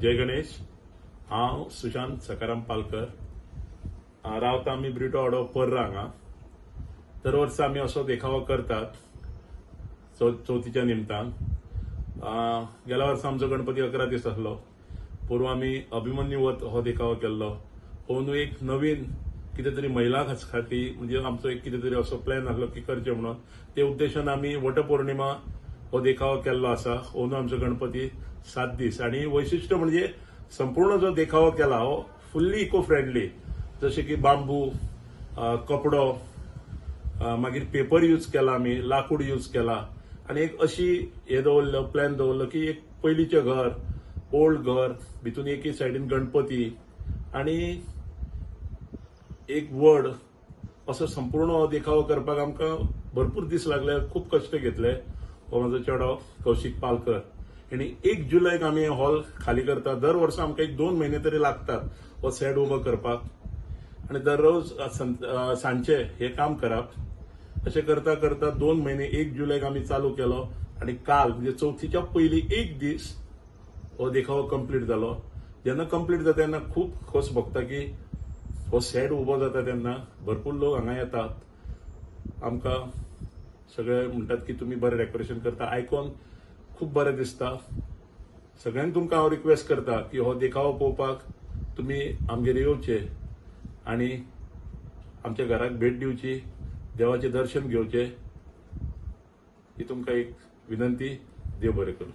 जय गणेश. हांव सुशांत सकाराम पालकर. रावता आमी ब्रिटो वाडो पर्रा हांगा. दर वर्सा आमी असो देखावो करतात चवथीच्या निमतान. गेल्या वर्सा आमचो गणपती 11 दीस आसलो. पूर्व आमी अभिमन्यू वत हो देखावो केल्लो. पूण एक नवीन कितें तरी महिलां खातीर म्हणजे आमचो एक कितें तरी असो प्लॅन आसलो की करचें म्हणून ते उद्देशान आमी वटपौर्णिमा हो देखावो केल्लो आसा. अंदू आमचो गणपती 7 दीस आणि वैशिष्ट्य म्हणजे संपूर्ण जो देखावो केला हो फुल्ली इको फ्रेंडली. जसे की बांबू, कपडो, मागीर पेपर यूज केला आमी, लाकूड यूज केला आणि एक अशी हे दवरलो प्लॅन दवरलो की एक पयलींचें घर, ओल्ड घर, भितून एके सायडीन गणपती आणि एक वड असो संपूर्ण हो देखावो करपाक आमकां भरपूर दीस लागले. खूप कश्ट घेतले. हो म्हजो चेडो कौशिक पालकर आणि 1 जुलैक आमी हॉल खाली करतात. दर वर्सा आमकां एक 2 महिने तरी लागतात हो सेट उबो करपाक आणि दररोज सांजचे हे काम करप. अशें करता करता 2 महिने 1 जुलैक आमी चालू केलो आणि काल म्हणजे चवथीच्या पयलीं 1 दीस हो देखावो कंप्लीट जालो. जेन्ना कंप्लीट जाता तेन्ना खूब खोस भोगता की हो सेट उबो जाता तेन्ना भरपूर लोक हांगा येतात. आमकां सगळे म्हणटात की तुमी बरें डेकोरेशन करता. आयकून खूब बरें दिसता. सगळ्यांक तुमकां हांव रिक्वेस्ट करता की हो देखावो पळोवपाक तुमी आमगेर येवचे आणि आमच्या घराक भेट दिवची, देवाचें दर्शन घेवचें ही तुमकां एक विनंती. देव बरें करूं.